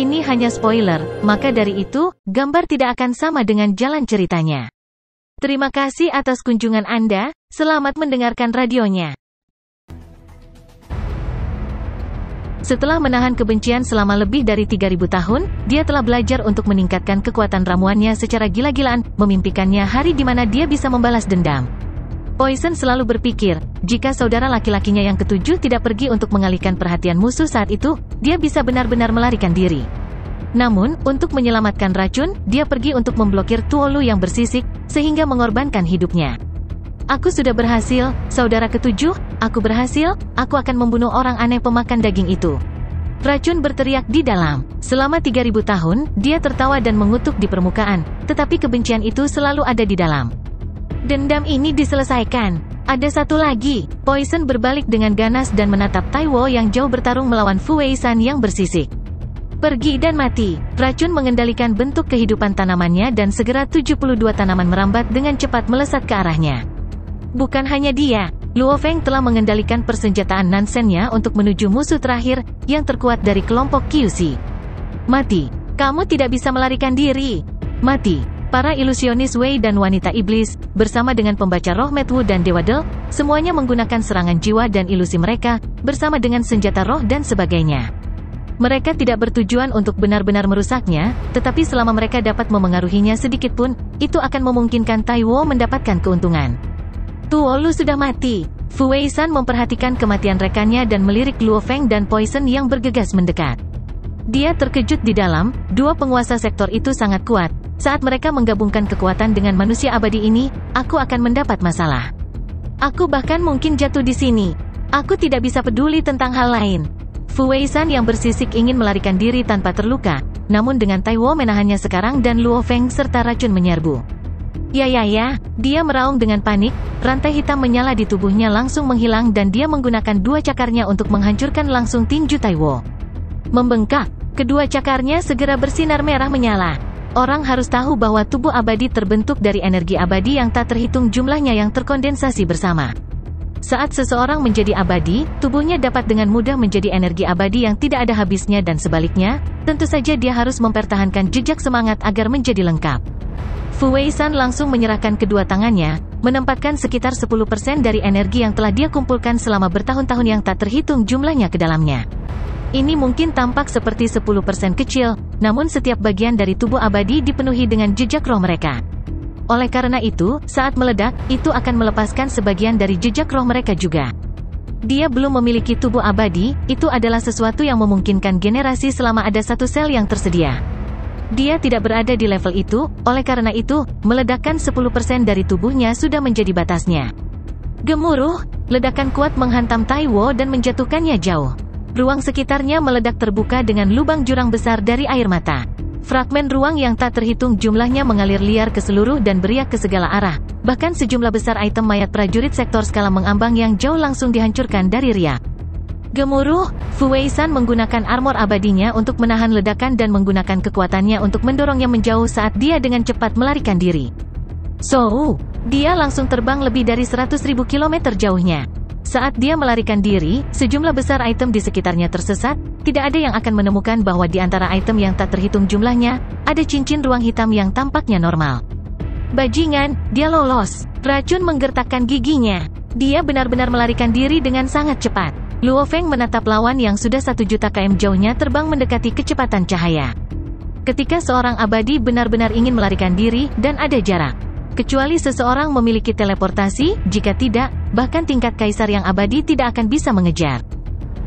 Ini hanya spoiler, maka dari itu, gambar tidak akan sama dengan jalan ceritanya. Terima kasih atas kunjungan Anda, selamat mendengarkan radionya. Setelah menahan kebencian selama lebih dari 3000 tahun, dia telah belajar untuk meningkatkan kekuatan ramuannya secara gila-gilaan, memimpikannya hari di mana dia bisa membalas dendam. Poison selalu berpikir, jika saudara laki-lakinya yang ketujuh tidak pergi untuk mengalihkan perhatian musuh saat itu, dia bisa benar-benar melarikan diri. Namun, untuk menyelamatkan racun, dia pergi untuk memblokir Tuolu yang bersisik, sehingga mengorbankan hidupnya. Aku sudah berhasil, saudara ketujuh, aku berhasil, aku akan membunuh orang aneh pemakan daging itu. Racun berteriak di dalam. Selama 3000 tahun, dia tertawa dan mengutuk di permukaan, tetapi kebencian itu selalu ada di dalam. Dendam ini diselesaikan. Ada satu lagi. Poison berbalik dengan ganas dan menatap Taiwo yang jauh bertarung melawan Fu Wei-san yang bersisik. Pergi dan mati. Racun mengendalikan bentuk kehidupan tanamannya dan segera 72 tanaman merambat dengan cepat melesat ke arahnya. Bukan hanya dia, Luo Feng telah mengendalikan persenjataan Nansen-nya untuk menuju musuh terakhir, yang terkuat dari kelompok Kyushi. Mati. Kamu tidak bisa melarikan diri. Mati. Para ilusionis Wei dan wanita iblis, bersama dengan pembaca roh Metwu dan Dewa Del, semuanya menggunakan serangan jiwa dan ilusi mereka, bersama dengan senjata roh dan sebagainya. Mereka tidak bertujuan untuk benar-benar merusaknya, tetapi selama mereka dapat memengaruhinya sedikitpun, itu akan memungkinkan Taiwo mendapatkan keuntungan. Tuolu sudah mati. Fu Wei-san memperhatikan kematian rekannya dan melirik Luo Feng dan Poison yang bergegas mendekat. Dia terkejut di dalam, dua penguasa sektor itu sangat kuat. Saat mereka menggabungkan kekuatan dengan manusia abadi ini, aku akan mendapat masalah. Aku bahkan mungkin jatuh di sini. Aku tidak bisa peduli tentang hal lain. Fu Wei-san yang bersisik ingin melarikan diri tanpa terluka, namun dengan Taiwo menahannya sekarang dan Luo Feng serta racun menyerbu. Ya, dia meraung dengan panik, rantai hitam menyala di tubuhnya langsung menghilang dan dia menggunakan dua cakarnya untuk menghancurkan langsung tinju Taiwo. Membengkak, kedua cakarnya segera bersinar merah menyala. Orang harus tahu bahwa tubuh abadi terbentuk dari energi abadi yang tak terhitung jumlahnya yang terkondensasi bersama. Saat seseorang menjadi abadi, tubuhnya dapat dengan mudah menjadi energi abadi yang tidak ada habisnya dan sebaliknya, tentu saja dia harus mempertahankan jejak semangat agar menjadi lengkap. Fu Wei-san langsung menyerahkan kedua tangannya, menempatkan sekitar 10% dari energi yang telah dia kumpulkan selama bertahun-tahun yang tak terhitung jumlahnya ke dalamnya. Ini mungkin tampak seperti 10% kecil, namun setiap bagian dari tubuh abadi dipenuhi dengan jejak roh mereka. Oleh karena itu, saat meledak, itu akan melepaskan sebagian dari jejak roh mereka juga. Dia belum memiliki tubuh abadi, itu adalah sesuatu yang memungkinkan generasi selama ada satu sel yang tersedia. Dia tidak berada di level itu, oleh karena itu, meledakkan 10% dari tubuhnya sudah menjadi batasnya. Gemuruh, ledakan kuat menghantam Taiwo dan menjatuhkannya jauh. Ruang sekitarnya meledak terbuka dengan lubang jurang besar dari air mata. Fragmen ruang yang tak terhitung jumlahnya mengalir liar ke seluruh dan beriak ke segala arah. Bahkan sejumlah besar item mayat prajurit sektor skala mengambang yang jauh langsung dihancurkan dari riak. Gemuruh, Fu Wei-san menggunakan armor abadinya untuk menahan ledakan dan menggunakan kekuatannya untuk mendorongnya menjauh saat dia dengan cepat melarikan diri. Dia langsung terbang lebih dari 100.000 kilometer jauhnya. Saat dia melarikan diri, sejumlah besar item di sekitarnya tersesat, tidak ada yang akan menemukan bahwa di antara item yang tak terhitung jumlahnya, ada cincin ruang hitam yang tampaknya normal. Bajingan, dia lolos. Racun menggertakkan giginya. Dia benar-benar melarikan diri dengan sangat cepat. Luo Feng menatap lawan yang sudah 1.000.000 km jauhnya terbang mendekati kecepatan cahaya. Ketika seorang abadi benar-benar ingin melarikan diri, dan ada jarak. Kecuali seseorang memiliki teleportasi, jika tidak, bahkan tingkat kaisar yang abadi tidak akan bisa mengejar.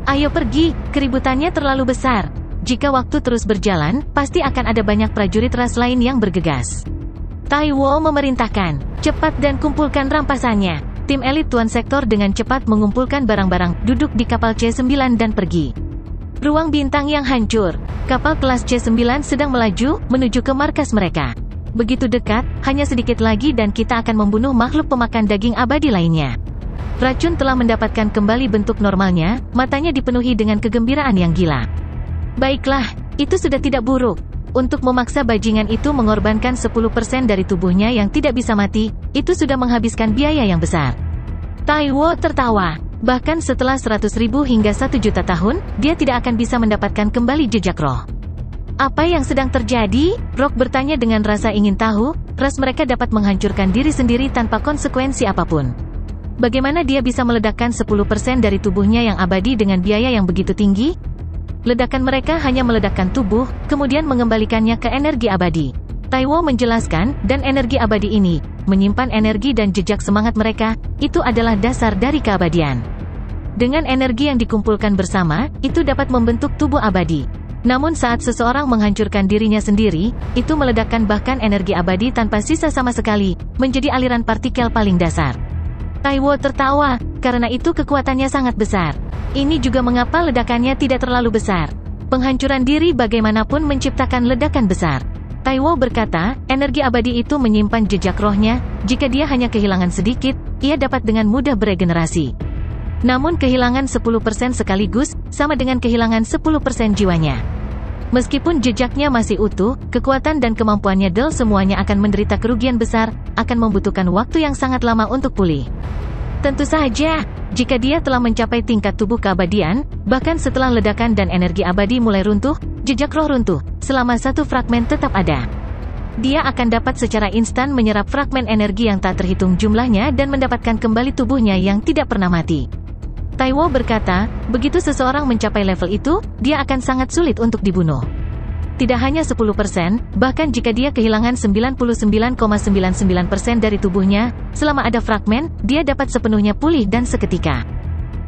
Ayo pergi, keributannya terlalu besar. Jika waktu terus berjalan, pasti akan ada banyak prajurit ras lain yang bergegas. Taiwo memerintahkan, cepat dan kumpulkan rampasannya. Tim elit Tuan Sektor dengan cepat mengumpulkan barang-barang, duduk di kapal C9 dan pergi. Ruang bintang yang hancur. Kapal kelas C9 sedang melaju, menuju ke markas mereka. Begitu dekat, hanya sedikit lagi dan kita akan membunuh makhluk pemakan daging abadi lainnya. Racun telah mendapatkan kembali bentuk normalnya, matanya dipenuhi dengan kegembiraan yang gila. Baiklah, itu sudah tidak buruk. Untuk memaksa bajingan itu mengorbankan 10% dari tubuhnya yang tidak bisa mati, itu sudah menghabiskan biaya yang besar. Taiwo tertawa. Bahkan setelah 100.000 hingga 1 juta tahun, dia tidak akan bisa mendapatkan kembali jejak roh. Apa yang sedang terjadi? Rock bertanya dengan rasa ingin tahu. Ras mereka dapat menghancurkan diri sendiri tanpa konsekuensi apapun. Bagaimana dia bisa meledakkan 10% dari tubuhnya yang abadi dengan biaya yang begitu tinggi? Ledakan mereka hanya meledakkan tubuh, kemudian mengembalikannya ke energi abadi. Taiwo menjelaskan, dan energi abadi ini, menyimpan energi dan jejak semangat mereka, itu adalah dasar dari keabadian. Dengan energi yang dikumpulkan bersama, itu dapat membentuk tubuh abadi. Namun saat seseorang menghancurkan dirinya sendiri, itu meledakkan bahkan energi abadi tanpa sisa sama sekali, menjadi aliran partikel paling dasar. Taiwo tertawa, karena itu kekuatannya sangat besar. Ini juga mengapa ledakannya tidak terlalu besar. Penghancuran diri bagaimanapun menciptakan ledakan besar. Taiwo berkata, energi abadi itu menyimpan jejak rohnya, jika dia hanya kehilangan sedikit, ia dapat dengan mudah beregenerasi. Namun kehilangan 10% sekaligus, sama dengan kehilangan 10% jiwanya. Meskipun jejaknya masih utuh, kekuatan dan kemampuannya semuanya akan menderita kerugian besar, akan membutuhkan waktu yang sangat lama untuk pulih. Tentu saja, jika dia telah mencapai tingkat tubuh keabadian, bahkan setelah ledakan dan energi abadi mulai runtuh, jejak roh runtuh, selama satu fragmen tetap ada. Dia akan dapat secara instan menyerap fragmen energi yang tak terhitung jumlahnya dan mendapatkan kembali tubuhnya yang tidak pernah mati. Taiwo berkata, begitu seseorang mencapai level itu, dia akan sangat sulit untuk dibunuh. Tidak hanya 10%, bahkan jika dia kehilangan 99,99% dari tubuhnya, selama ada fragmen, dia dapat sepenuhnya pulih dan seketika.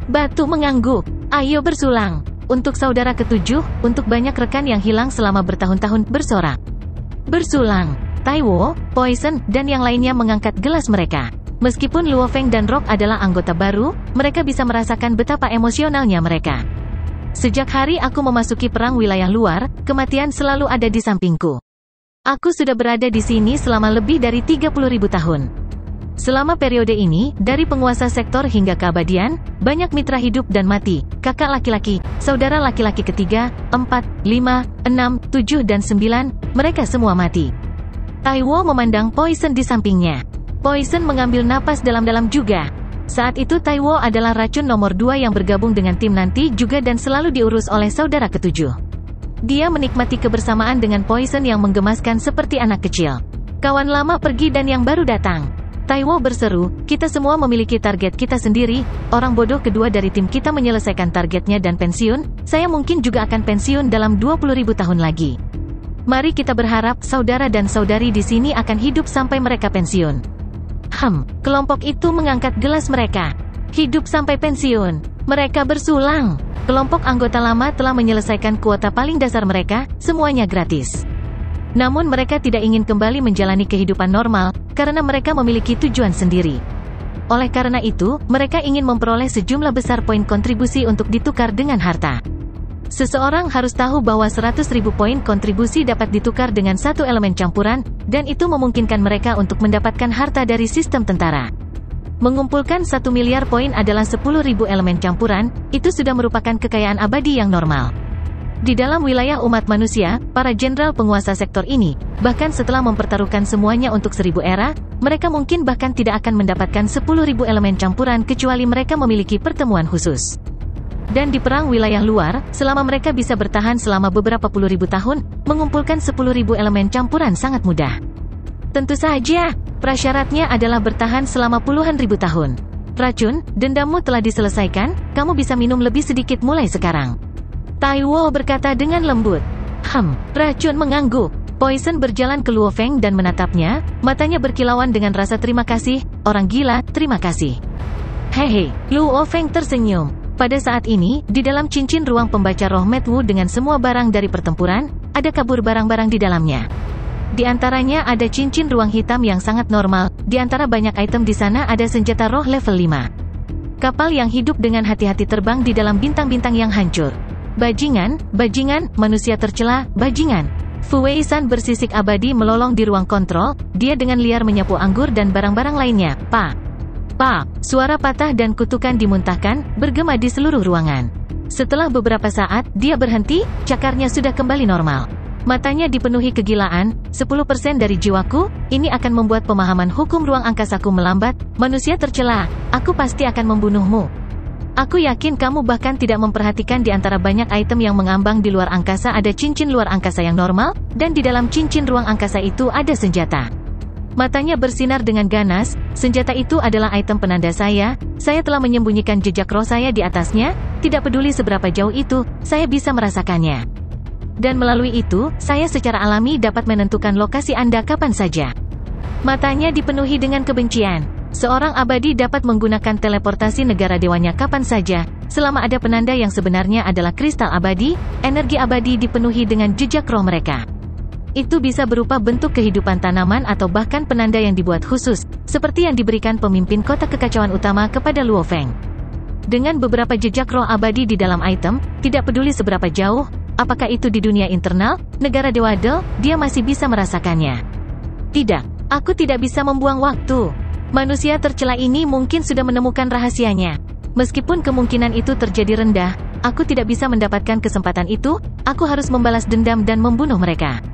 Batu mengangguk. Ayo bersulang. Untuk saudara ketujuh, untuk banyak rekan yang hilang selama bertahun-tahun, bersorak. Bersulang. Taiwo, Poison, dan yang lainnya mengangkat gelas mereka. Meskipun Luo Feng dan Rock adalah anggota baru, mereka bisa merasakan betapa emosionalnya mereka. Sejak hari aku memasuki perang wilayah luar, kematian selalu ada di sampingku. Aku sudah berada di sini selama lebih dari 30.000 tahun. Selama periode ini, dari penguasa sektor hingga keabadian, banyak mitra hidup dan mati, kakak laki-laki, saudara laki-laki ketiga, 4, 5, 6, 7 dan 9, mereka semua mati. Taiwo memandang Poison di sampingnya. Poison mengambil napas dalam-dalam juga. Saat itu Taiwo adalah racun nomor 2 yang bergabung dengan tim nanti juga dan selalu diurus oleh saudara ketujuh. Dia menikmati kebersamaan dengan Poison yang menggemaskan seperti anak kecil. Kawan lama pergi dan yang baru datang. Taiwo berseru, kita semua memiliki target kita sendiri, orang bodoh kedua dari tim kita menyelesaikan targetnya dan pensiun, saya mungkin juga akan pensiun dalam 20.000 tahun lagi. Mari kita berharap saudara dan saudari di sini akan hidup sampai mereka pensiun. Kelompok itu mengangkat gelas mereka. Hidup sampai pensiun. Mereka bersulang. Kelompok anggota lama telah menyelesaikan kuota paling dasar mereka, semuanya gratis. Namun mereka tidak ingin kembali menjalani kehidupan normal, karena mereka memiliki tujuan sendiri. Oleh karena itu, mereka ingin memperoleh sejumlah besar poin kontribusi untuk ditukar dengan harta. Seseorang harus tahu bahwa 100.000 poin kontribusi dapat ditukar dengan satu elemen campuran, dan itu memungkinkan mereka untuk mendapatkan harta dari sistem tentara. Mengumpulkan 1 miliar poin adalah 10.000 elemen campuran, itu sudah merupakan kekayaan abadi yang normal. Di dalam wilayah umat manusia, para jenderal penguasa sektor ini, bahkan setelah mempertaruhkan semuanya untuk 1000 era, mereka mungkin bahkan tidak akan mendapatkan 10.000 elemen campuran kecuali mereka memiliki pertemuan khusus. Dan di perang wilayah luar, selama mereka bisa bertahan selama beberapa puluh ribu tahun, mengumpulkan 10.000 elemen campuran sangat mudah. Tentu saja, prasyaratnya adalah bertahan selama puluhan ribu tahun. Racun, dendammu telah diselesaikan, kamu bisa minum lebih sedikit mulai sekarang. Taiwo berkata dengan lembut. Racun mengangguk. Poison berjalan ke Luo Feng dan menatapnya, matanya berkilauan dengan rasa terima kasih, orang gila, terima kasih. Hehe, Luo Feng tersenyum. Pada saat ini, di dalam cincin ruang pembaca roh Medwu dengan semua barang dari pertempuran, ada kabur barang-barang di dalamnya. Di antaranya ada cincin ruang hitam yang sangat normal, di antara banyak item di sana ada senjata roh level 5. Kapal yang hidup dengan hati-hati terbang di dalam bintang-bintang yang hancur. Bajingan, manusia tercela, bajingan. Fu Wei-san bersisik abadi melolong di ruang kontrol, dia dengan liar menyapu anggur dan barang-barang lainnya. Suara patah dan kutukan dimuntahkan, bergema di seluruh ruangan. Setelah beberapa saat, dia berhenti, cakarnya sudah kembali normal. Matanya dipenuhi kegilaan, 10% dari jiwaku, ini akan membuat pemahaman hukum ruang angkasaku melambat, manusia tercela, aku pasti akan membunuhmu. Aku yakin kamu bahkan tidak memperhatikan di antara banyak item yang mengambang di luar angkasa ada cincin luar angkasa yang normal, dan di dalam cincin ruang angkasa itu ada senjata. Matanya bersinar dengan ganas, senjata itu adalah item penanda saya telah menyembunyikan jejak roh saya di atasnya, tidak peduli seberapa jauh itu, saya bisa merasakannya. Dan melalui itu, saya secara alami dapat menentukan lokasi Anda kapan saja. Matanya dipenuhi dengan kebencian. Seorang abadi dapat menggunakan teleportasi negara dewanya kapan saja, selama ada penanda yang sebenarnya adalah kristal abadi, energi abadi dipenuhi dengan jejak roh mereka. Itu bisa berupa bentuk kehidupan tanaman atau bahkan penanda yang dibuat khusus, seperti yang diberikan pemimpin kota kekacauan utama kepada Luo Feng. Dengan beberapa jejak roh abadi di dalam item, tidak peduli seberapa jauh, apakah itu di dunia internal, negara Dewa Del, dia masih bisa merasakannya. Tidak, aku tidak bisa membuang waktu. Manusia tercela ini mungkin sudah menemukan rahasianya. Meskipun kemungkinan itu terjadi rendah, aku tidak bisa mendapatkan kesempatan itu, aku harus membalas dendam dan membunuh mereka.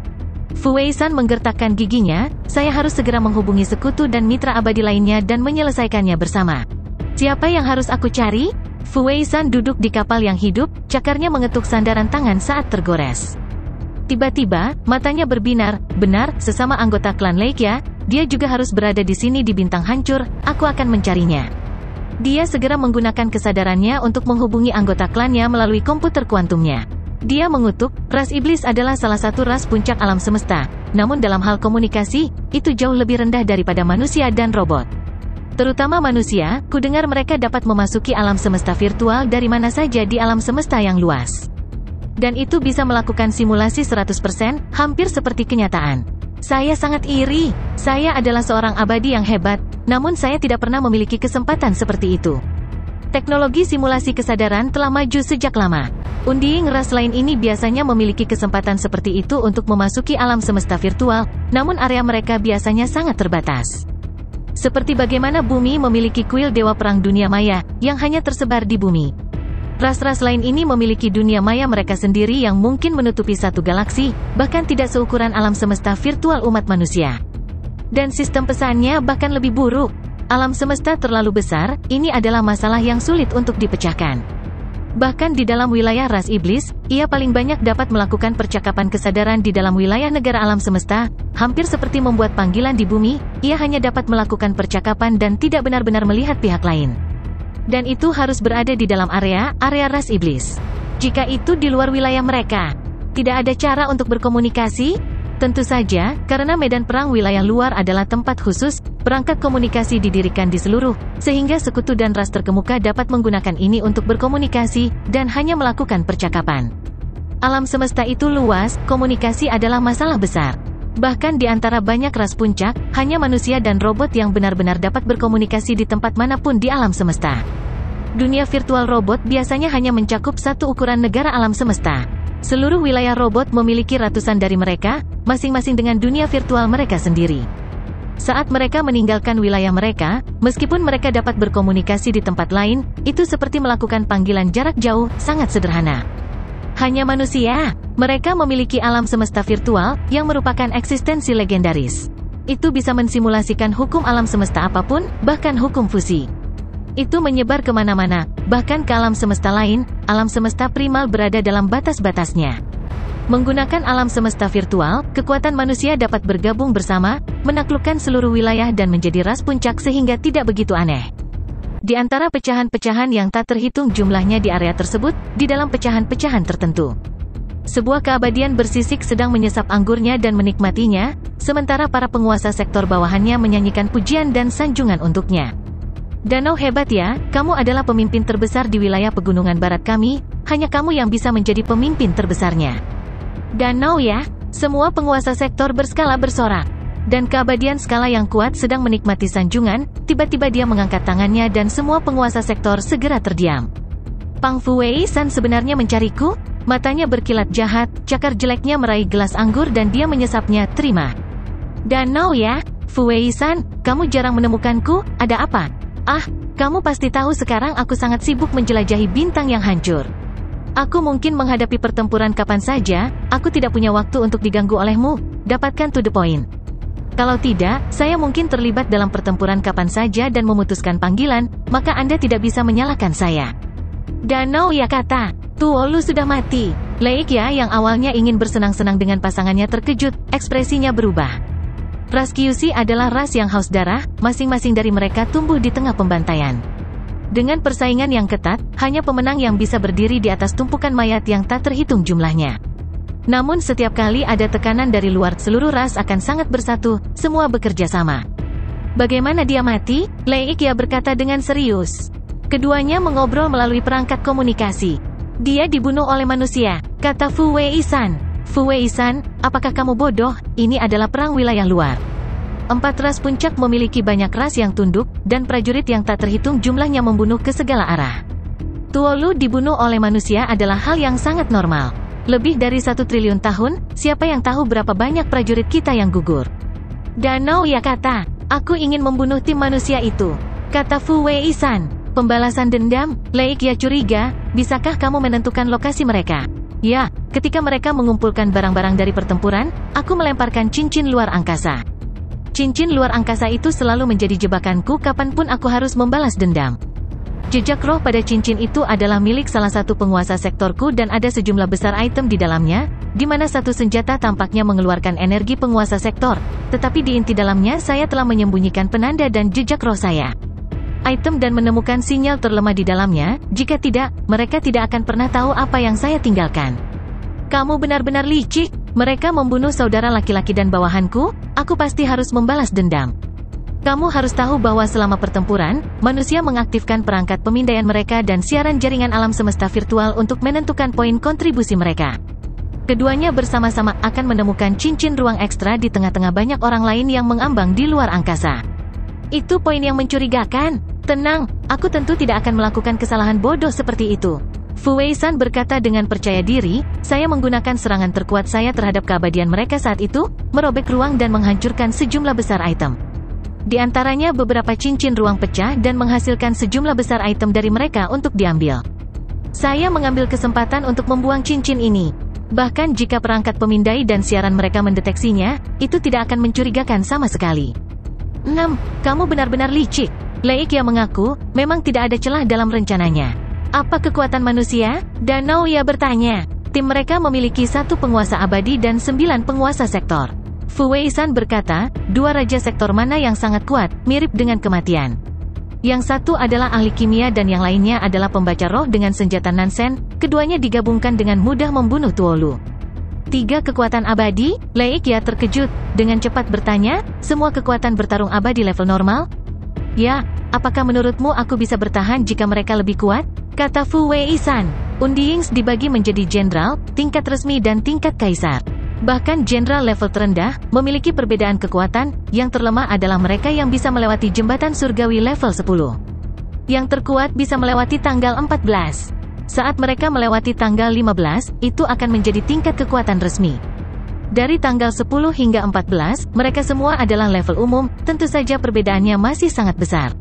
Fu Wei-san menggertakkan giginya, saya harus segera menghubungi sekutu dan mitra abadi lainnya dan menyelesaikannya bersama. Siapa yang harus aku cari? Fu Wei-san duduk di kapal yang hidup, cakarnya mengetuk sandaran tangan saat tergores. Tiba-tiba, matanya berbinar, benar, sesama anggota klan Leikia, dia juga harus berada di sini di bintang hancur, aku akan mencarinya. Dia segera menggunakan kesadarannya untuk menghubungi anggota klannya melalui komputer kuantumnya. Dia mengutuk, ras iblis adalah salah satu ras puncak alam semesta, namun dalam hal komunikasi, itu jauh lebih rendah daripada manusia dan robot. Terutama manusia, kudengar mereka dapat memasuki alam semesta virtual dari mana saja di alam semesta yang luas. Dan itu bisa melakukan simulasi 100%, hampir seperti kenyataan. Saya sangat iri, saya adalah seorang abadi yang hebat, namun saya tidak pernah memiliki kesempatan seperti itu. Teknologi simulasi kesadaran telah maju sejak lama. Undying ras lain ini biasanya memiliki kesempatan seperti itu untuk memasuki alam semesta virtual, namun area mereka biasanya sangat terbatas. Seperti bagaimana bumi memiliki kuil dewa perang dunia maya, yang hanya tersebar di bumi. Ras-ras lain ini memiliki dunia maya mereka sendiri yang mungkin menutupi satu galaksi, bahkan tidak seukuran alam semesta virtual umat manusia. Dan sistem pesannya bahkan lebih buruk. Alam semesta terlalu besar, ini adalah masalah yang sulit untuk dipecahkan. Bahkan di dalam wilayah ras iblis, ia paling banyak dapat melakukan percakapan kesadaran di dalam wilayah negara alam semesta, hampir seperti membuat panggilan di bumi, ia hanya dapat melakukan percakapan dan tidak benar-benar melihat pihak lain. Dan itu harus berada di dalam area ras iblis. Jika itu di luar wilayah mereka, tidak ada cara untuk berkomunikasi? Tentu saja, karena medan perang wilayah luar adalah tempat khusus, perangkat komunikasi didirikan di seluruh, sehingga sekutu dan ras terkemuka dapat menggunakan ini untuk berkomunikasi, dan hanya melakukan percakapan. Alam semesta itu luas, komunikasi adalah masalah besar. Bahkan di antara banyak ras puncak, hanya manusia dan robot yang benar-benar dapat berkomunikasi di tempat manapun di alam semesta. Dunia virtual robot biasanya hanya mencakup satu ukuran negara alam semesta. Seluruh wilayah robot memiliki ratusan dari mereka, masing-masing dengan dunia virtual mereka sendiri. Saat mereka meninggalkan wilayah mereka, meskipun mereka dapat berkomunikasi di tempat lain, itu seperti melakukan panggilan jarak jauh, sangat sederhana. Hanya manusia, mereka memiliki alam semesta virtual, yang merupakan eksistensi legendaris. Itu bisa mensimulasikan hukum alam semesta apapun, bahkan hukum fusi. Itu menyebar kemana-mana, bahkan ke alam semesta lain, alam semesta primal berada dalam batas-batasnya. Menggunakan alam semesta virtual, kekuatan manusia dapat bergabung bersama, menaklukkan seluruh wilayah dan menjadi ras puncak sehingga tidak begitu aneh. Di antara pecahan-pecahan yang tak terhitung jumlahnya di area tersebut, di dalam pecahan-pecahan tertentu. Sebuah keabadian bersisik sedang menyesap anggurnya dan menikmatinya, sementara para penguasa sektor bawahannya menyanyikan pujian dan sanjungan untuknya. Danau hebat ya, kamu adalah pemimpin terbesar di wilayah pegunungan barat kami, hanya kamu yang bisa menjadi pemimpin terbesarnya. Danau ya, semua penguasa sektor berskala bersorak. Dan keabadian skala yang kuat sedang menikmati sanjungan, tiba-tiba dia mengangkat tangannya dan semua penguasa sektor segera terdiam. Pang Fu Wei-san sebenarnya mencariku? Matanya berkilat jahat, cakar jeleknya meraih gelas anggur dan dia menyesapnya, terima. Danau ya, Fu Wei-san, kamu jarang menemukanku, ada apa? Ah, kamu pasti tahu sekarang aku sangat sibuk menjelajahi bintang yang hancur. Aku mungkin menghadapi pertempuran kapan saja, aku tidak punya waktu untuk diganggu olehmu, dapatkan to the point. Kalau tidak, saya mungkin terlibat dalam pertempuran kapan saja dan memutuskan panggilan, maka Anda tidak bisa menyalahkan saya. Danau ya kata, Tuolu sudah mati. Leikya yang awalnya ingin bersenang-senang dengan pasangannya terkejut, ekspresinya berubah. Ras Kyushi adalah ras yang haus darah, masing-masing dari mereka tumbuh di tengah pembantaian. Dengan persaingan yang ketat, hanya pemenang yang bisa berdiri di atas tumpukan mayat yang tak terhitung jumlahnya. Namun setiap kali ada tekanan dari luar, seluruh ras akan sangat bersatu, semua bekerja sama. Bagaimana dia mati? Leikya berkata dengan serius. Keduanya mengobrol melalui perangkat komunikasi. Dia dibunuh oleh manusia, kata Fu Wei-san. Fu Wei-san, apakah kamu bodoh? Ini adalah perang wilayah luar. 4 ras puncak memiliki banyak ras yang tunduk, dan prajurit yang tak terhitung jumlahnya membunuh ke segala arah. Tuolu dibunuh oleh manusia adalah hal yang sangat normal. Lebih dari 1 triliun tahun, siapa yang tahu berapa banyak prajurit kita yang gugur? Danau ya kata, aku ingin membunuh tim manusia itu, kata Fu Wei-san. Pembalasan dendam, Leikya curiga, bisakah kamu menentukan lokasi mereka? Ya, ketika mereka mengumpulkan barang-barang dari pertempuran, aku melemparkan cincin luar angkasa. Cincin luar angkasa itu selalu menjadi jebakanku kapanpun aku harus membalas dendam. Jejak roh pada cincin itu adalah milik salah satu penguasa sektorku dan ada sejumlah besar item di dalamnya, di mana satu senjata tampaknya mengeluarkan energi penguasa sektor, tetapi di inti dalamnya saya telah menyembunyikan penanda dan jejak roh saya. Item dan menemukan sinyal terlemah di dalamnya, jika tidak, mereka tidak akan pernah tahu apa yang saya tinggalkan. Kamu benar-benar licik, mereka membunuh saudara laki-laki dan bawahanku, aku pasti harus membalas dendam. Kamu harus tahu bahwa selama pertempuran, manusia mengaktifkan perangkat pemindaian mereka dan siaran jaringan alam semesta virtual untuk menentukan poin kontribusi mereka. Keduanya bersama-sama akan menemukan cincin ruang ekstra di tengah-tengah banyak orang lain yang mengambang di luar angkasa. Itu poin yang mencurigakan. Tenang, aku tentu tidak akan melakukan kesalahan bodoh seperti itu. Fu Wei-san berkata dengan percaya diri, saya menggunakan serangan terkuat saya terhadap keabadian mereka saat itu, merobek ruang dan menghancurkan sejumlah besar item. Di antaranya beberapa cincin ruang pecah dan menghasilkan sejumlah besar item dari mereka untuk diambil. Saya mengambil kesempatan untuk membuang cincin ini. Bahkan jika perangkat pemindai dan siaran mereka mendeteksinya, itu tidak akan mencurigakan sama sekali. 6. Kamu benar-benar licik. Leikya mengaku, memang tidak ada celah dalam rencananya. Apa kekuatan manusia? Danau ya bertanya. Tim mereka memiliki 1 penguasa abadi dan 9 penguasa sektor. Fu Wei-san berkata, 2 raja sektor mana yang sangat kuat, mirip dengan kematian. Yang satu adalah ahli kimia dan yang lainnya adalah pembaca roh dengan senjata Nansen, keduanya digabungkan dengan mudah membunuh Tuolu. 3 kekuatan abadi? Leikya terkejut, dengan cepat bertanya, semua kekuatan bertarung abadi level normal? Ya, apakah menurutmu aku bisa bertahan jika mereka lebih kuat? Kata Fu Wei-san. Undiyings dibagi menjadi jenderal, tingkat resmi dan tingkat kaisar. Bahkan jenderal level terendah, memiliki perbedaan kekuatan, yang terlemah adalah mereka yang bisa melewati jembatan surgawi level 10. Yang terkuat bisa melewati tanggal 14. Saat mereka melewati tanggal 15, itu akan menjadi tingkat kekuatan resmi. Dari tanggal 10 hingga 14, mereka semua adalah level umum, tentu saja perbedaannya masih sangat besar.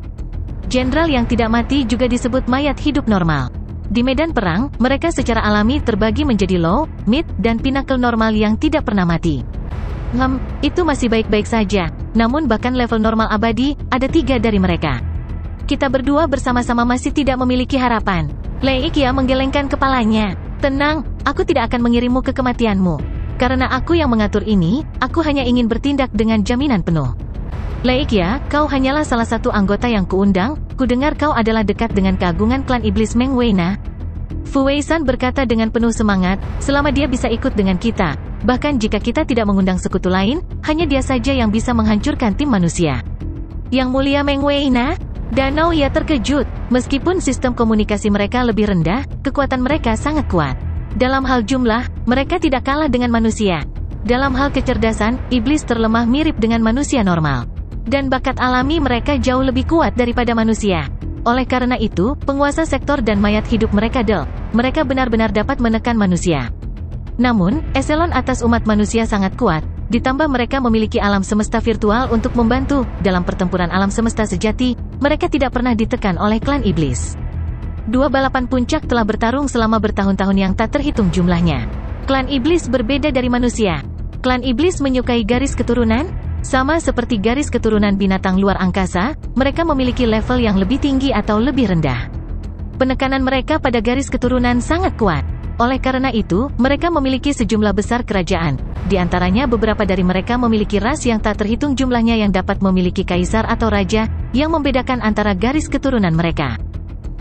Jenderal yang tidak mati juga disebut mayat hidup normal. Di medan perang, mereka secara alami terbagi menjadi low, mid, dan pinnacle normal yang tidak pernah mati. Itu masih baik-baik saja, namun bahkan level normal abadi, ada 3 dari mereka. Kita berdua bersama-sama masih tidak memiliki harapan. Leikya menggelengkan kepalanya. Tenang, aku tidak akan mengirimmu ke kematianmu. Karena aku yang mengatur ini, aku hanya ingin bertindak dengan jaminan penuh. Leikya, kau hanyalah salah satu anggota yang kuundang, kudengar kau adalah dekat dengan keagungan klan iblis Meng Weina. Fu Wei-san berkata dengan penuh semangat, selama dia bisa ikut dengan kita, bahkan jika kita tidak mengundang sekutu lain, hanya dia saja yang bisa menghancurkan tim manusia. Yang mulia Meng Weina? Danau ya terkejut, meskipun sistem komunikasi mereka lebih rendah, kekuatan mereka sangat kuat. Dalam hal jumlah, mereka tidak kalah dengan manusia. Dalam hal kecerdasan, iblis terlemah mirip dengan manusia normal. Dan bakat alami mereka jauh lebih kuat daripada manusia. Oleh karena itu, penguasa sektor dan mayat hidup mereka mereka benar-benar dapat menekan manusia. Namun, eselon atas umat manusia sangat kuat, ditambah mereka memiliki alam semesta virtual untuk membantu. Dalam pertempuran alam semesta sejati, mereka tidak pernah ditekan oleh klan iblis. 2 balapan puncak telah bertarung selama bertahun-tahun yang tak terhitung jumlahnya. Klan iblis berbeda dari manusia. Klan iblis menyukai garis keturunan. Sama seperti garis keturunan binatang luar angkasa, mereka memiliki level yang lebih tinggi atau lebih rendah. Penekanan mereka pada garis keturunan sangat kuat. Oleh karena itu, mereka memiliki sejumlah besar kerajaan. Di antaranya beberapa dari mereka memiliki ras yang tak terhitung jumlahnya yang dapat memiliki kaisar atau raja, yang membedakan antara garis keturunan mereka.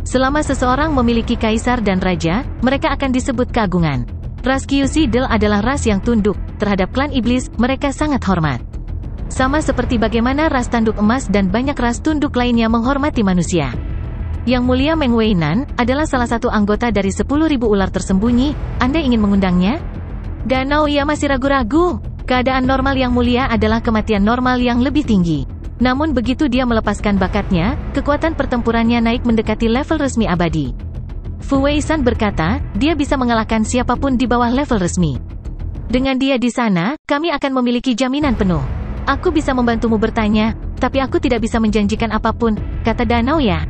Selama seseorang memiliki kaisar dan raja, mereka akan disebut keagungan. Ras Kyusidel adalah ras yang tunduk. Terhadap klan iblis, mereka sangat hormat. Sama seperti bagaimana ras tanduk emas dan banyak ras tunduk lainnya menghormati manusia. Yang Mulia Meng Weinan adalah salah satu anggota dari 10.000 ular tersembunyi. Anda ingin mengundangnya? Danau ia masih ragu-ragu. Keadaan normal Yang Mulia adalah kematian normal yang lebih tinggi. Namun begitu dia melepaskan bakatnya, kekuatan pertempurannya naik mendekati level resmi abadi. Fu Weisan berkata, dia bisa mengalahkan siapapun di bawah level resmi. Dengan dia di sana, kami akan memiliki jaminan penuh. Aku bisa membantumu bertanya, tapi aku tidak bisa menjanjikan apapun, kata Danau ya.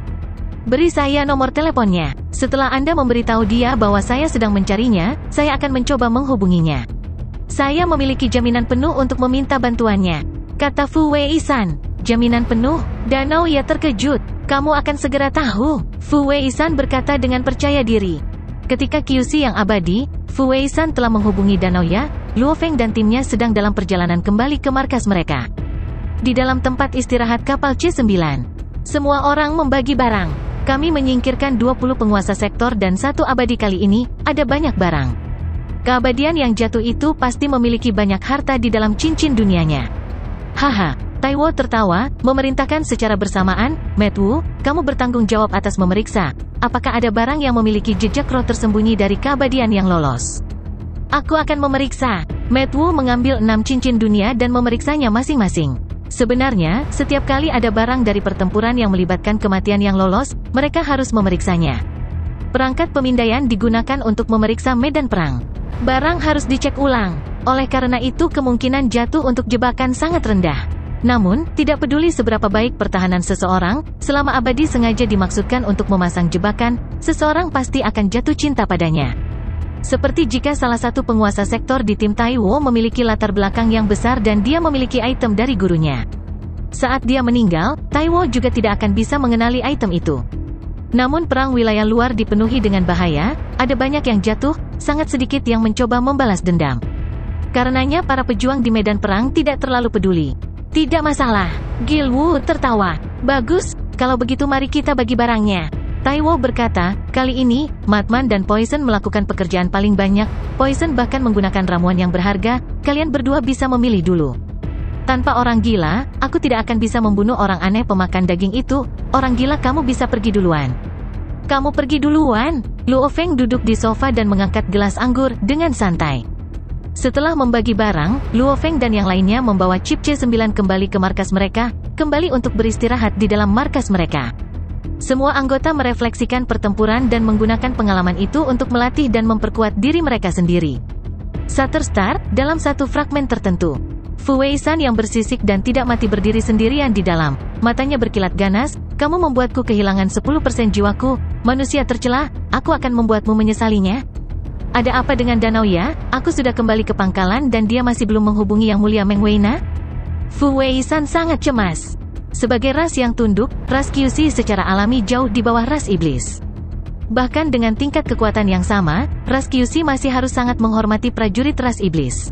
Beri saya nomor teleponnya. Setelah Anda memberitahu dia bahwa saya sedang mencarinya, saya akan mencoba menghubunginya. Saya memiliki jaminan penuh untuk meminta bantuannya, kata Fu Weisan. Jaminan penuh? Danau ya terkejut. Kamu akan segera tahu, Fu Weisan berkata dengan percaya diri. Ketika QC yang abadi, Fu Weisan telah menghubungi Danau ya, Luo Feng dan timnya sedang dalam perjalanan kembali ke markas mereka. Di dalam tempat istirahat kapal C9, semua orang membagi barang. Kami menyingkirkan 20 penguasa sektor dan 1 abadi kali ini, ada banyak barang. Keabadian yang jatuh itu pasti memiliki banyak harta di dalam cincin dunianya. Haha, Taiwo tertawa, memerintahkan secara bersamaan, Matt Wu, kamu bertanggung jawab atas memeriksa, apakah ada barang yang memiliki jejak roh tersembunyi dari keabadian yang lolos. Aku akan memeriksa. Matt Wu mengambil 6 cincin dunia dan memeriksanya masing-masing. Sebenarnya, setiap kali ada barang dari pertempuran yang melibatkan kematian yang lolos, mereka harus memeriksanya. Perangkat pemindaian digunakan untuk memeriksa medan perang. Barang harus dicek ulang. Oleh karena itu kemungkinan jatuh untuk jebakan sangat rendah. Namun, tidak peduli seberapa baik pertahanan seseorang, selama abadi sengaja dimaksudkan untuk memasang jebakan, seseorang pasti akan jatuh cinta padanya. Seperti jika salah satu penguasa sektor di tim Taiwo memiliki latar belakang yang besar dan dia memiliki item dari gurunya. Saat dia meninggal, Taiwo juga tidak akan bisa mengenali item itu. Namun perang wilayah luar dipenuhi dengan bahaya, ada banyak yang jatuh, sangat sedikit yang mencoba membalas dendam. Karenanya para pejuang di medan perang tidak terlalu peduli. Tidak masalah, Gil Wu tertawa. Bagus, kalau begitu mari kita bagi barangnya. Taiwo berkata, kali ini, Madman dan Poison melakukan pekerjaan paling banyak, Poison bahkan menggunakan ramuan yang berharga, kalian berdua bisa memilih dulu. Tanpa orang gila, aku tidak akan bisa membunuh orang aneh pemakan daging itu, orang gila kamu bisa pergi duluan. Kamu pergi duluan? Luo Feng duduk di sofa dan mengangkat gelas anggur, dengan santai. Setelah membagi barang, Luo Feng dan yang lainnya membawa chip C9 kembali ke markas mereka, kembali untuk beristirahat di dalam markas mereka. Semua anggota merefleksikan pertempuran dan menggunakan pengalaman itu untuk melatih dan memperkuat diri mereka sendiri. Shutterstar, dalam satu fragmen tertentu. Fu Weisan yang bersisik dan tidak mati berdiri sendirian di dalam. Matanya berkilat ganas, kamu membuatku kehilangan 10% jiwaku, manusia tercela, aku akan membuatmu menyesalinya. Ada apa dengan Danau ya? Aku sudah kembali ke pangkalan dan dia masih belum menghubungi Yang Mulia Meng Weina? Fu Weisan sangat cemas. Sebagai ras yang tunduk, ras QC secara alami jauh di bawah ras iblis. Bahkan dengan tingkat kekuatan yang sama, ras QC masih harus sangat menghormati prajurit ras iblis.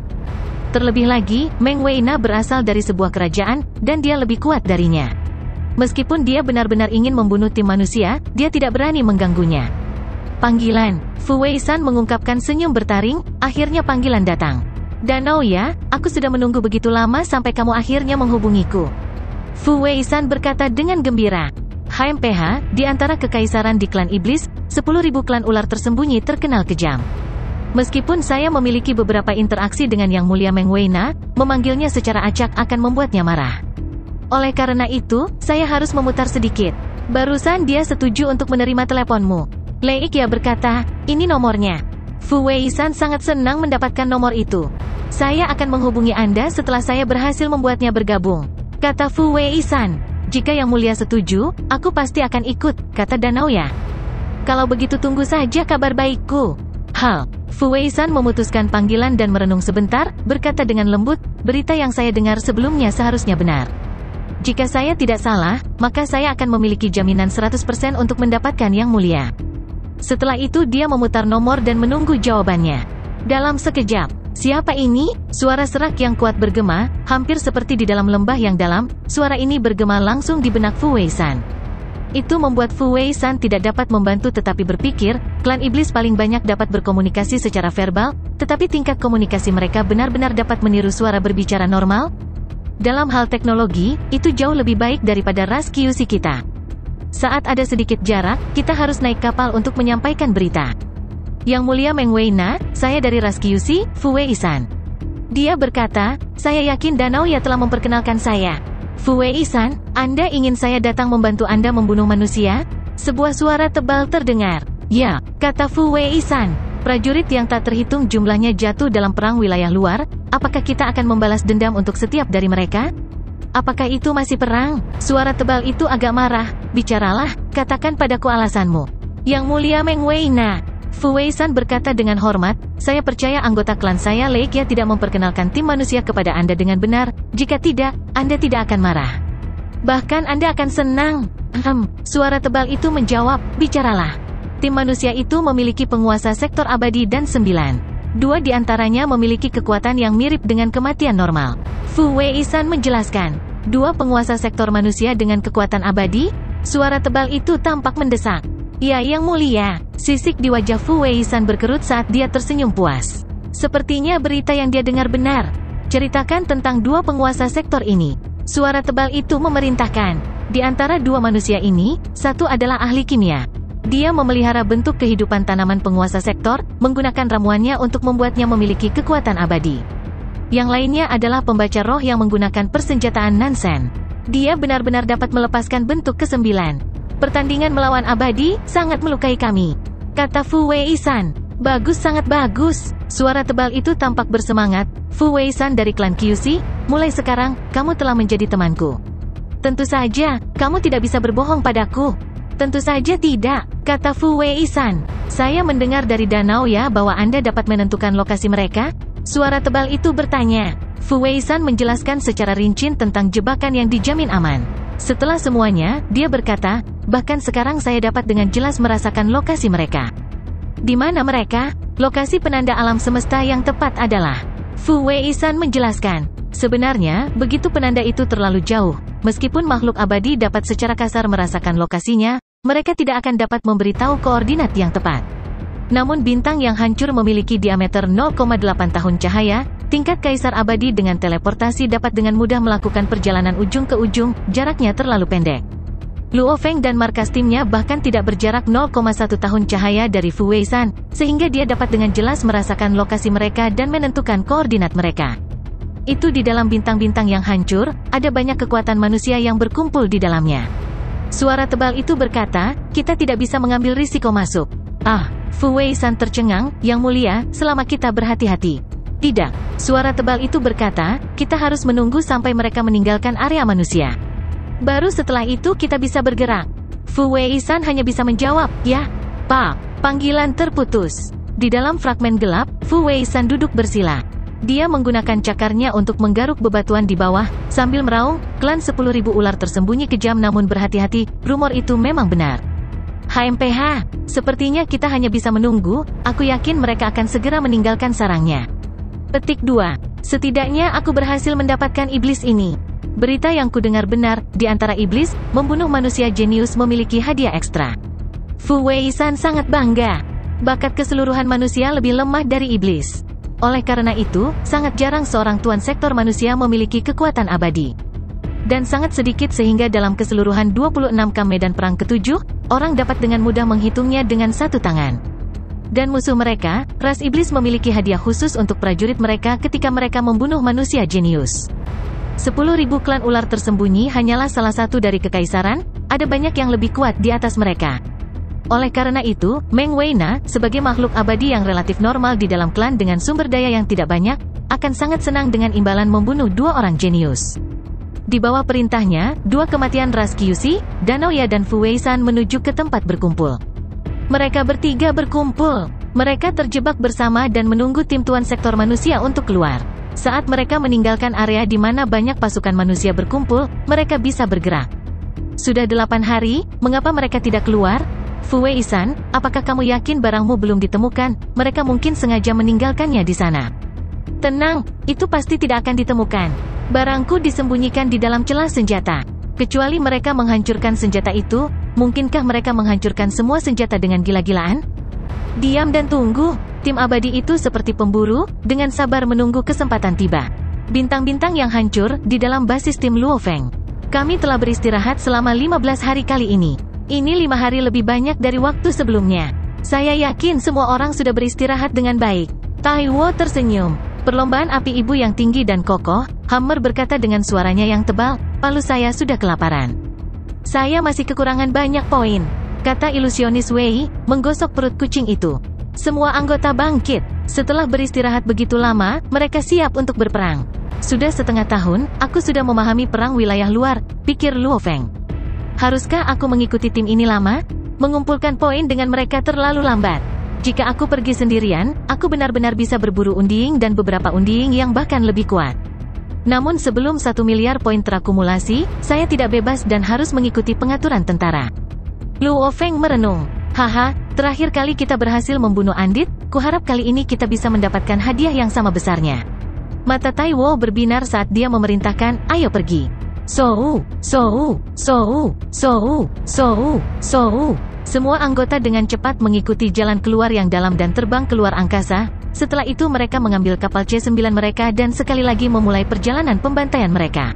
Terlebih lagi, Meng Weina berasal dari sebuah kerajaan, dan dia lebih kuat darinya. Meskipun dia benar-benar ingin membunuh tim manusia, dia tidak berani mengganggunya. Panggilan. Fu Weisan mengungkapkan senyum bertaring, akhirnya panggilan datang. Danau ya, aku sudah menunggu begitu lama sampai kamu akhirnya menghubungiku. Fu Weisan berkata dengan gembira. HMPH, di antara kekaisaran di klan iblis, 10.000 klan ular tersembunyi terkenal kejam. Meskipun saya memiliki beberapa interaksi dengan Yang Mulia Meng Weina, memanggilnya secara acak akan membuatnya marah. Oleh karena itu, saya harus memutar sedikit. Barusan dia setuju untuk menerima teleponmu. Leik ya berkata, ini nomornya. Fu Weisan sangat senang mendapatkan nomor itu. Saya akan menghubungi Anda setelah saya berhasil membuatnya bergabung, kata Fu Weisan. Jika Yang Mulia setuju, aku pasti akan ikut, kata Danau ya. Kalau begitu tunggu saja kabar baikku. Hal. Fu Weisan memutuskan panggilan dan merenung sebentar, berkata dengan lembut, berita yang saya dengar sebelumnya seharusnya benar. Jika saya tidak salah, maka saya akan memiliki jaminan 100% untuk mendapatkan Yang Mulia. Setelah itu dia memutar nomor dan menunggu jawabannya. Dalam sekejap, siapa ini? Suara serak yang kuat bergema, hampir seperti di dalam lembah yang dalam. Suara ini bergema langsung di benak Fu Wei-san. Itu membuat Fu Wei-san tidak dapat membantu tetapi berpikir, klan iblis paling banyak dapat berkomunikasi secara verbal, tetapi tingkat komunikasi mereka benar-benar dapat meniru suara berbicara normal? Dalam hal teknologi, itu jauh lebih baik daripada ras QC kita. Saat ada sedikit jarak, kita harus naik kapal untuk menyampaikan berita. Yang Mulia Meng Weina, saya dari ras QC, Fu Wei-san. Dia berkata, saya yakin Danau Ya telah memperkenalkan saya. Fu Wei-san, Anda ingin saya datang membantu Anda membunuh manusia? Sebuah suara tebal terdengar. Ya, kata Fu Wei-san. Prajurit yang tak terhitung jumlahnya jatuh dalam perang wilayah luar, apakah kita akan membalas dendam untuk setiap dari mereka? Apakah itu masih perang? Suara tebal itu agak marah. Bicaralah, katakan padaku alasanmu. Yang Mulia Meng Weina. Fu Wei-san berkata dengan hormat, saya percaya anggota klan saya Leikia tidak memperkenalkan tim manusia kepada Anda dengan benar, jika tidak, Anda tidak akan marah. Bahkan Anda akan senang. Suara tebal itu menjawab, bicaralah. Tim manusia itu memiliki penguasa sektor abadi dan 9. Dua di antaranya memiliki kekuatan yang mirip dengan kematian normal. Fu Wei-san menjelaskan, dua penguasa sektor manusia dengan kekuatan abadi? Suara tebal itu tampak mendesak. Ya, Yang Mulia. Sisik di wajah Fu Wei-san berkerut saat dia tersenyum puas. Sepertinya berita yang dia dengar benar. Ceritakan tentang dua penguasa sektor ini. Suara tebal itu memerintahkan. Di antara dua manusia ini, satu adalah ahli kimia. Dia memelihara bentuk kehidupan tanaman penguasa sektor, menggunakan ramuannya untuk membuatnya memiliki kekuatan abadi. Yang lainnya adalah pembaca roh yang menggunakan persenjataan Nansen. Dia benar-benar dapat melepaskan bentuk ke-9. Pertandingan melawan abadi, sangat melukai kami. Kata Fu Wei-san. Bagus, sangat bagus. Suara tebal itu tampak bersemangat. Fu Wei-san dari klan QC, mulai sekarang, kamu telah menjadi temanku. Tentu saja, kamu tidak bisa berbohong padaku. Tentu saja tidak, kata Fu Wei-san. Saya mendengar dari Danau Ya bahwa Anda dapat menentukan lokasi mereka? Suara tebal itu bertanya. Fu Wei-san menjelaskan secara rinci tentang jebakan yang dijamin aman. Setelah semuanya, dia berkata, bahkan sekarang saya dapat dengan jelas merasakan lokasi mereka. Di mana mereka? Lokasi penanda alam semesta yang tepat adalah. Fu Wei-san menjelaskan. Sebenarnya, begitu penanda itu terlalu jauh. Meskipun makhluk abadi dapat secara kasar merasakan lokasinya, mereka tidak akan dapat memberitahu koordinat yang tepat. Namun bintang yang hancur memiliki diameter 0,8 tahun cahaya, tingkat kaisar abadi dengan teleportasi dapat dengan mudah melakukan perjalanan ujung ke ujung, jaraknya terlalu pendek. Luo Feng dan markas timnya bahkan tidak berjarak 0,1 tahun cahaya dari Fu Wei-san, sehingga dia dapat dengan jelas merasakan lokasi mereka dan menentukan koordinat mereka. Itu di dalam bintang-bintang yang hancur, ada banyak kekuatan manusia yang berkumpul di dalamnya. Suara tebal itu berkata, kita tidak bisa mengambil risiko masuk. Fu Wei-san tercengang, Yang Mulia, selama kita berhati-hati. Tidak, suara tebal itu berkata, kita harus menunggu sampai mereka meninggalkan area manusia. Baru setelah itu kita bisa bergerak. Fu Wei-san hanya bisa menjawab, ya, Pak. Panggilan terputus. Di dalam fragmen gelap, Fu Wei-san duduk bersila. Dia menggunakan cakarnya untuk menggaruk bebatuan di bawah, sambil meraung, klan 10.000 ular tersembunyi kejam namun berhati-hati, rumor itu memang benar. HMPH, sepertinya kita hanya bisa menunggu, aku yakin mereka akan segera meninggalkan sarangnya. Petik 2. Setidaknya aku berhasil mendapatkan iblis ini. Berita yang kudengar benar, di antara iblis, membunuh manusia jenius memiliki hadiah ekstra. Fu Wei-san sangat bangga. Bakat keseluruhan manusia lebih lemah dari iblis. Oleh karena itu, sangat jarang seorang tuan sektor manusia memiliki kekuatan abadi. Dan sangat sedikit sehingga dalam keseluruhan 26 medan perang ke-7, orang dapat dengan mudah menghitungnya dengan satu tangan. Dan musuh mereka, ras iblis memiliki hadiah khusus untuk prajurit mereka ketika mereka membunuh manusia jenius. 10.000 klan ular tersembunyi hanyalah salah satu dari kekaisaran, ada banyak yang lebih kuat di atas mereka. Oleh karena itu, Meng Weina, sebagai makhluk abadi yang relatif normal di dalam klan dengan sumber daya yang tidak banyak, akan sangat senang dengan imbalan membunuh dua orang jenius. Di bawah perintahnya, dua kematian ras QC, Danau Ya dan Fu Wei-san menuju ke tempat berkumpul. Mereka bertiga berkumpul. Mereka terjebak bersama dan menunggu tim tuan sektor manusia untuk keluar. Saat mereka meninggalkan area di mana banyak pasukan manusia berkumpul, mereka bisa bergerak. Sudah 8 hari, mengapa mereka tidak keluar? Fu Wei-san, apakah kamu yakin barangmu belum ditemukan? Mereka mungkin sengaja meninggalkannya di sana. Tenang, itu pasti tidak akan ditemukan. Barangku disembunyikan di dalam celah senjata. Kecuali mereka menghancurkan senjata itu, mungkinkah mereka menghancurkan semua senjata dengan gila-gilaan? Diam dan tunggu. Tim abadi itu seperti pemburu, dengan sabar menunggu kesempatan tiba. Bintang-bintang yang hancur di dalam basis tim Luo Feng. Kami telah beristirahat selama 15 hari kali ini. Ini 5 hari lebih banyak dari waktu sebelumnya. Saya yakin semua orang sudah beristirahat dengan baik. Tai Wo tersenyum. Perlombaan api ibu yang tinggi dan kokoh, Hammer berkata dengan suaranya yang tebal, palu saya sudah kelaparan. Saya masih kekurangan banyak poin, kata ilusionis Wei, menggosok perut kucing itu. Semua anggota bangkit. Setelah beristirahat begitu lama, mereka siap untuk berperang. Sudah setengah tahun, aku sudah memahami perang wilayah luar, pikir Luo Feng. Haruskah aku mengikuti tim ini lama? Mengumpulkan poin dengan mereka terlalu lambat. Jika aku pergi sendirian, aku benar-benar bisa berburu undiing dan beberapa undiing yang bahkan lebih kuat. Namun sebelum 1 miliar poin terakumulasi, saya tidak bebas dan harus mengikuti pengaturan tentara. Luo Feng merenung. Haha, terakhir kali kita berhasil membunuh Andit, kuharap kali ini kita bisa mendapatkan hadiah yang sama besarnya. Mata Tai Wo berbinar saat dia memerintahkan, ayo pergi. Sou. Semua anggota dengan cepat mengikuti jalan keluar yang dalam dan terbang keluar angkasa. Setelah itu mereka mengambil kapal C9 mereka dan sekali lagi memulai perjalanan pembantaian mereka.